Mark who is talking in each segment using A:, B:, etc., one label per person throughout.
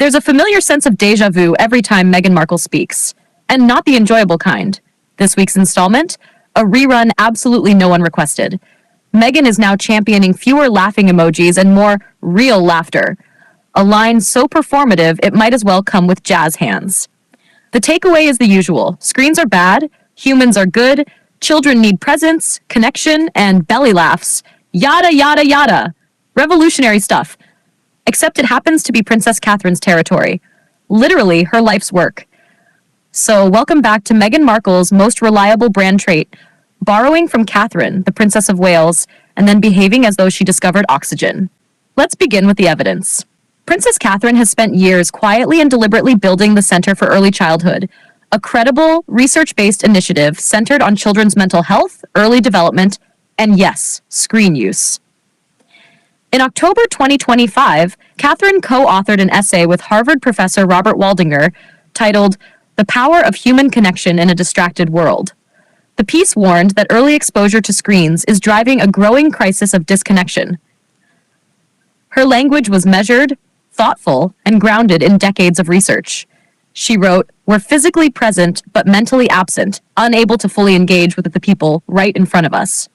A: There's a familiar sense of déjà vu every time Meghan Markle speaks, and not the enjoyable kind. This week's installment, a rerun absolutely no one requested. Meghan is now championing fewer laughing emojis and more real laughter, a line so performative it might as well come with jazz hands. The takeaway is the usual. Screens are bad, humans are good, children need presence, connection, and belly laughs. Yada, yada, yada. Revolutionary stuff. Except it happens to be Princess Catherine's territory. Literally her life's work. So welcome back to Meghan Markle's most reliable brand trait, borrowing from Catherine, the Princess of Wales, and then behaving as though she discovered oxygen. Let's begin with the evidence. Princess Catherine has spent years quietly and deliberately building the Center for Early Childhood, a credible, research-based initiative centered on children's mental health, early development, and yes, screen use. In October 2025, Catherine co-authored an essay with Harvard professor Robert Waldinger titled "The Power of Human Connection in a Distracted World." The piece warned that early exposure to screens is driving a growing crisis of disconnection. Her language was measured, thoughtful, and grounded in decades of research. She wrote, "We're physically present but mentally absent, unable to fully engage with the people right in front of us."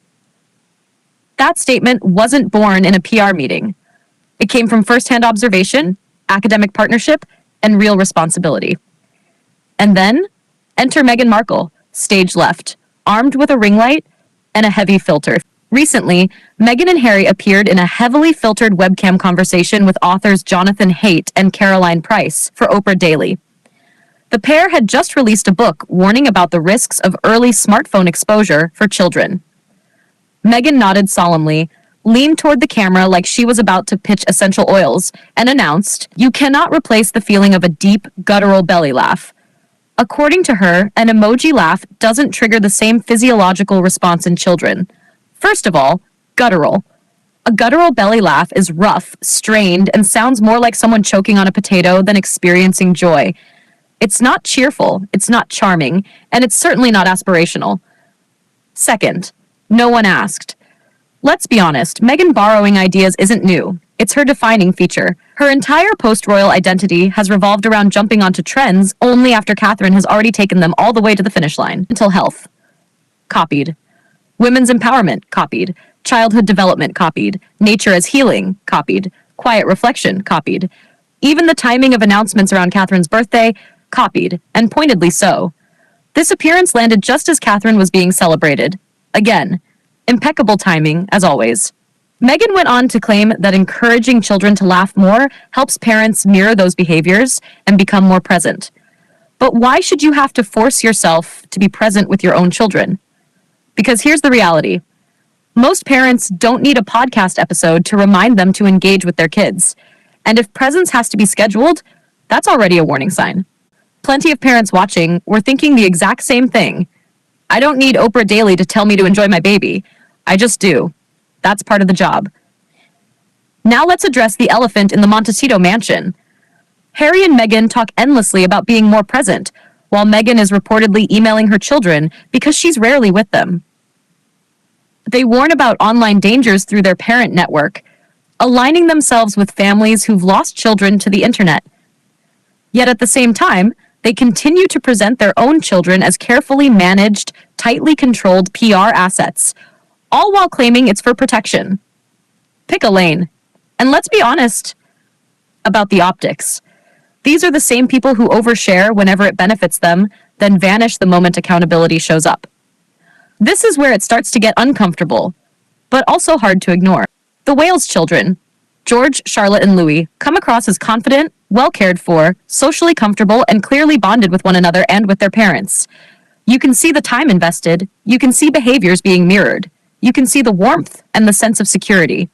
A: That statement wasn't born in a PR meeting. It came from firsthand observation, academic partnership, and real responsibility. And then, enter Meghan Markle, stage left, armed with a ring light and a heavy filter. Recently, Meghan and Harry appeared in a heavily filtered webcam conversation with authors Jonathan Haidt and Caroline Price for Oprah Daily. The pair had just released a book warning about the risks of early smartphone exposure for children. Meghan nodded solemnly, leaned toward the camera like she was about to pitch essential oils, and announced, "You cannot replace the feeling of a deep, guttural belly laugh." According to her, an emoji laugh doesn't trigger the same physiological response in children. First of all, guttural. A guttural belly laugh is rough, strained, and sounds more like someone choking on a potato than experiencing joy. It's not cheerful, it's not charming, and it's certainly not aspirational. Second, no one asked. Let's be honest, Meghan borrowing ideas isn't new. It's her defining feature. Her entire post-royal identity has revolved around jumping onto trends only after Catherine has already taken them all the way to the finish line. Mental health. Copied. Women's empowerment. Copied. Childhood development. Copied. Nature as healing. Copied. Quiet reflection. Copied. Even the timing of announcements around Catherine's birthday. Copied. And pointedly so. This appearance landed just as Catherine was being celebrated. Again, impeccable timing, as always. Meghan went on to claim that encouraging children to laugh more helps parents mirror those behaviors and become more present. But why should you have to force yourself to be present with your own children? Because here's the reality. Most parents don't need a podcast episode to remind them to engage with their kids. And if presence has to be scheduled, that's already a warning sign. Plenty of parents watching were thinking the exact same thing. I don't need Oprah Daily to tell me to enjoy my baby. I just do. That's part of the job. Now let's address the elephant in the Montecito mansion. Harry and Meghan talk endlessly about being more present, while Meghan is reportedly emailing her children because she's rarely with them. They warn about online dangers through their parent network, aligning themselves with families who've lost children to the internet. Yet at the same time, they continue to present their own children as carefully managed, tightly controlled PR assets, all while claiming it's for protection. Pick a lane. And let's be honest about the optics. These are the same people who overshare whenever it benefits them, then vanish the moment accountability shows up. This is where it starts to get uncomfortable, but also hard to ignore. The Wales children, George, Charlotte, and Louis, come across as confident, well cared for, socially comfortable, and clearly bonded with one another and with their parents. You can see the time invested. You can see behaviors being mirrored. You can see the warmth and the sense of security.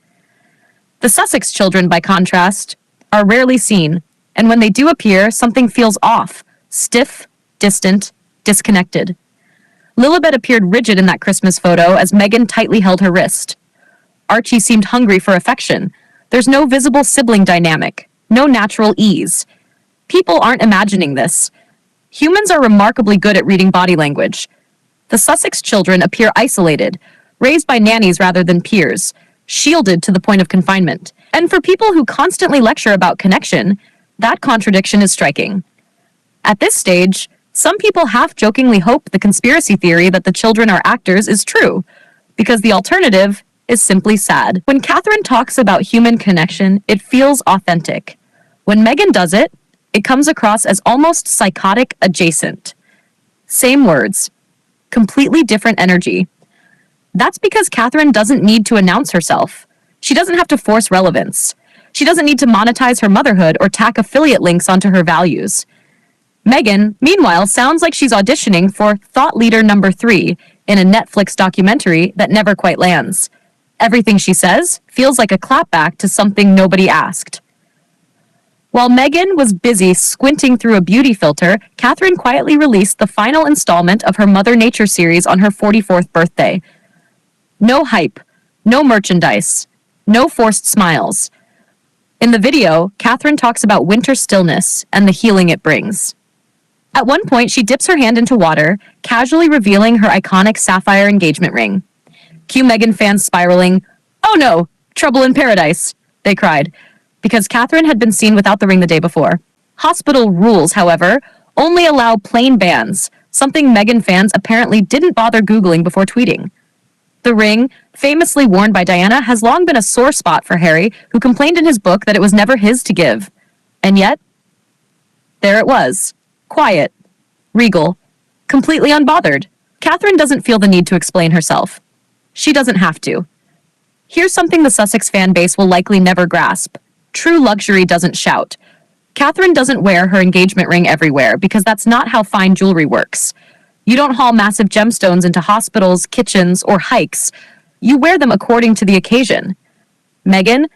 A: The Sussex children, by contrast, are rarely seen, and when they do appear, something feels off, stiff, distant, disconnected. Lilibet appeared rigid in that Christmas photo as Meghan tightly held her wrist. Archie seemed hungry for affection. There's no visible sibling dynamic, no natural ease. People aren't imagining this. Humans are remarkably good at reading body language. The Sussex children appear isolated, raised by nannies rather than peers, shielded to the point of confinement. And for people who constantly lecture about connection, That contradiction is striking. At this stage, some people half-jokingly hope the conspiracy theory that the children are actors is true, because the alternative is simply sad. When Catherine talks about human connection, it feels authentic. When Meghan does it, it comes across as almost psychotic adjacent. Same words, completely different energy. That's because Catherine doesn't need to announce herself. She doesn't have to force relevance. She doesn't need to monetize her motherhood or tack affiliate links onto her values. Meghan, meanwhile, sounds like she's auditioning for thought leader number 3 in a Netflix documentary that never quite lands. Everything she says feels like a clapback to something nobody asked. While Meghan was busy squinting through a beauty filter, Catherine quietly released the final installment of her Mother Nature series on her 44th birthday. No hype, no merchandise, no forced smiles. In the video, Catherine talks about winter stillness and the healing it brings. At one point, she dips her hand into water, casually revealing her iconic sapphire engagement ring. Cue Meghan fans spiraling, "Oh no, trouble in paradise," they cried, because Catherine had been seen without the ring the day before. Hospital rules, however, only allow plain bands, something Meghan fans apparently didn't bother Googling before tweeting. The ring, famously worn by Diana, has long been a sore spot for Harry, who complained in his book that it was never his to give. And yet, there it was. Quiet, regal, completely unbothered. Catherine doesn't feel the need to explain herself. She doesn't have to. Here's something the Sussex fan base will likely never grasp. True luxury doesn't shout. Catherine doesn't wear her engagement ring everywhere because that's not how fine jewelry works. You don't haul massive gemstones into hospitals, kitchens, or hikes. You wear them according to the occasion. Meghan,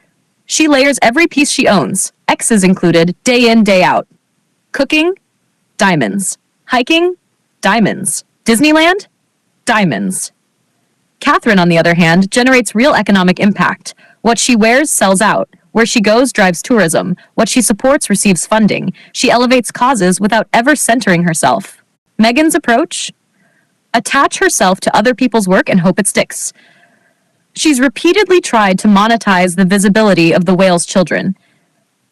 A: she layers every piece she owns, X's included, day in, day out. Cooking? Diamonds. Hiking? Diamonds. Disneyland? Diamonds. Catherine, on the other hand, generates real economic impact. What she wears sells out. Where she goes drives tourism. What she supports receives funding. She elevates causes without ever centering herself. Meghan's approach? Attach herself to other people's work and hope it sticks. She's repeatedly tried to monetize the visibility of the whale's children.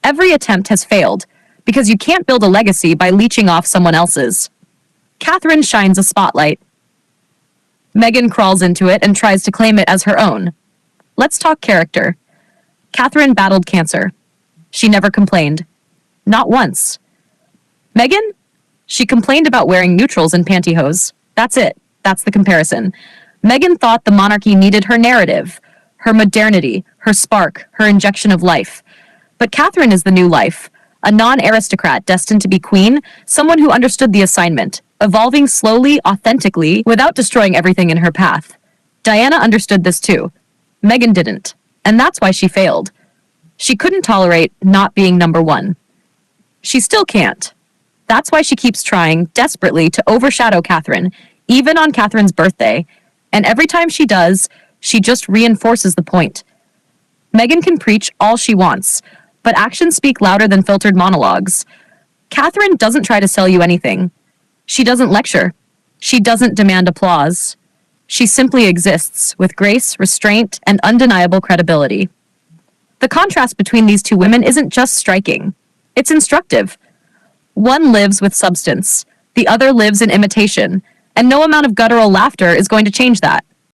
A: Every attempt has failed, because you can't build a legacy by leeching off someone else's. Catherine shines a spotlight. Meghan crawls into it and tries to claim it as her own. Let's talk character. Catherine battled cancer. She never complained. Not once. Meghan? She complained about wearing neutrals and pantyhose. That's it. That's the comparison. Meghan thought the monarchy needed her narrative, her modernity, her spark, her injection of life. But Catherine is the new life. A non-aristocrat destined to be queen, someone who understood the assignment, evolving slowly, authentically, without destroying everything in her path. Diana understood this too. Meghan didn't, and that's why she failed. She couldn't tolerate not being number one. She still can't. That's why she keeps trying, desperately, to overshadow Catherine, even on Catherine's birthday, and every time she does, she just reinforces the point. Meghan can preach all she wants, but actions speak louder than filtered monologues. Catherine doesn't try to sell you anything. She doesn't lecture. She doesn't demand applause. She simply exists with grace, restraint, and undeniable credibility. The contrast between these two women isn't just striking. It's instructive. One lives with substance. The other lives in imitation. And no amount of guttural laughter is going to change that.